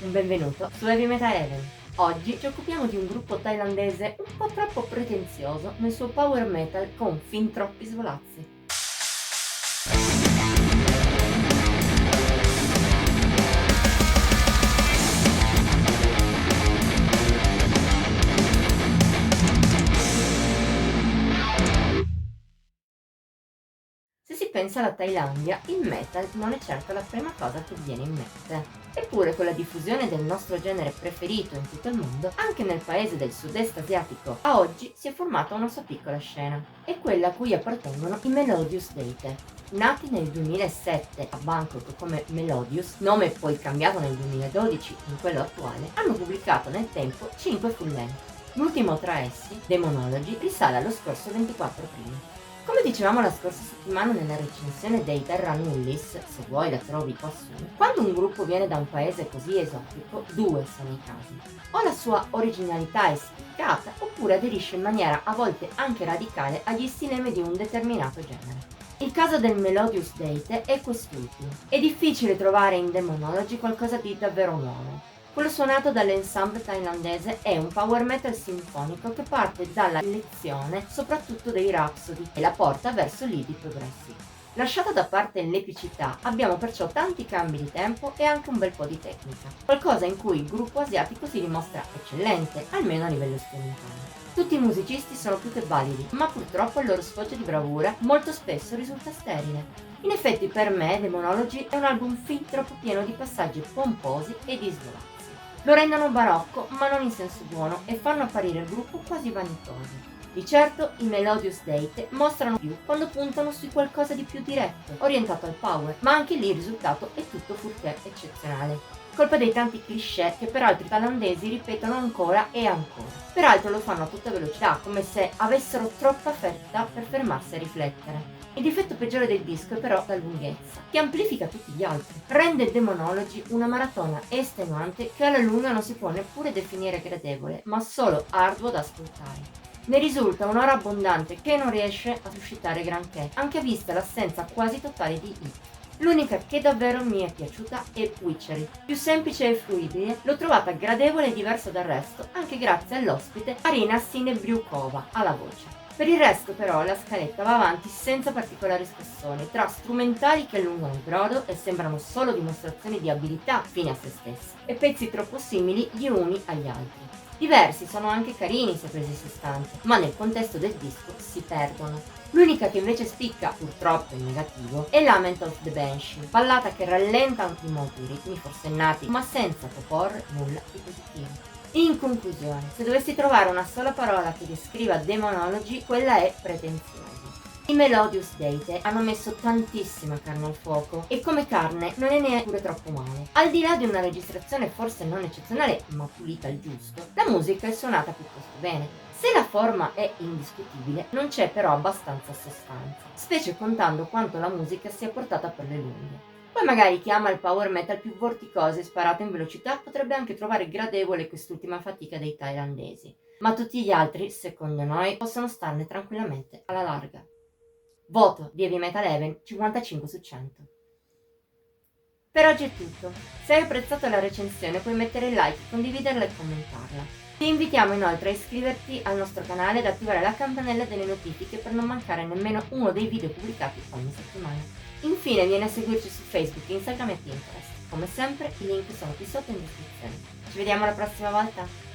Un benvenuto su Heavy Metal Heaven. Oggi ci occupiamo di un gruppo thailandese un po' troppo pretenzioso nel suo power metal con fin troppi svolazzi. Se si pensa alla Thailandia, il metal non è certo la prima cosa che viene in mente. Eppure con la diffusione del nostro genere preferito in tutto il mondo, anche nel paese del sud-est asiatico, a oggi si è formata una sua piccola scena. È quella a cui appartengono i Melodious Date. Nati nel 2007 a Bangkok come Melodious, nome poi cambiato nel 2012 in quello attuale, hanno pubblicato nel tempo 5 full length. L'ultimo tra essi, Demonology, risale allo scorso 24 aprile. Come dicevamo la scorsa settimana nella recensione dei Terra Nullis, se vuoi la trovi qua su, quando un gruppo viene da un paese così esotico, due sono i casi. O la sua originalità è spiccata, oppure aderisce in maniera a volte anche radicale agli stilemi di un determinato genere. Il caso del Melodious Date è quest'ultimo. È difficile trovare in Demonology qualcosa di davvero nuovo. Quello suonato dall'ensemble thailandese è un power metal sinfonico che parte dalla lezione soprattutto dei Rhapsody e la porta verso l'indie progressive. Lasciata da parte l'epicità, abbiamo perciò tanti cambi di tempo e anche un bel po' di tecnica, qualcosa in cui il gruppo asiatico si dimostra eccellente, almeno a livello strumentale. Tutti i musicisti sono più che validi, ma purtroppo il loro sfoggio di bravura molto spesso risulta sterile. In effetti per me Demonology è un album fin troppo pieno di passaggi pomposi e di svolazzi. Lo rendono barocco, ma non in senso buono, e fanno apparire il gruppo quasi vanitoso. Di certo i Melodious Date mostrano più quando puntano su qualcosa di più diretto, orientato al power, ma anche lì il risultato è tutto fuorché eccezionale. Colpa dei tanti cliché che peraltro i thailandesi ripetono ancora e ancora. Peraltro lo fanno a tutta velocità, come se avessero troppa fretta per fermarsi a riflettere. Il difetto peggiore del disco è però la lunghezza, che amplifica tutti gli altri. Rende Demonology una maratona estenuante che alla lunga non si può neppure definire gradevole, ma solo arduo da ascoltare. Ne risulta un'ora abbondante che non riesce a suscitare granché, anche vista l'assenza quasi totale di hit. L'unica che davvero mi è piaciuta è Witchery. Più semplice e fruibile, l'ho trovata gradevole e diversa dal resto, anche grazie all'ospite Arina Sinebriukova alla voce. Per il resto però la scaletta va avanti senza particolari scassoni, tra strumentali che allungano il brodo e sembrano solo dimostrazioni di abilità fine a se stesse, e pezzi troppo simili gli uni agli altri. Diversi sono anche carini se presi a sé stanti, ma nel contesto del disco si perdono. L'unica che invece spicca, purtroppo in negativo, è Lament of the Banshee, ballata che rallenta di molto i ritmi forsennati, ma senza proporre nulla di positivo. In conclusione, se dovessi trovare una sola parola che descriva Demonology, quella è pretenzioso. I Melodious Date hanno messo tantissima carne al fuoco e come carne non è neppure troppo male. Al di là di una registrazione forse non eccezionale ma pulita al giusto, la musica è suonata piuttosto bene. Se la forma è indiscutibile, non c'è però abbastanza sostanza, specie contando quanto la musica sia portata per le lunghe. Poi magari chi ama il power metal più vorticoso e sparato in velocità potrebbe anche trovare gradevole quest'ultima fatica dei thailandesi, ma tutti gli altri, secondo noi, possono starne tranquillamente alla larga. Voto di Heavy Metal Heaven 55 su 100. Per oggi è tutto. Se hai apprezzato la recensione puoi mettere il like, condividerla e commentarla. Ti invitiamo inoltre a iscriverti al nostro canale ed attivare la campanella delle notifiche per non mancare nemmeno uno dei video pubblicati ogni settimana. Infine vieni a seguirci su Facebook, Instagram e Pinterest. Come sempre i link sono qui sotto in descrizione. Ci vediamo la prossima volta!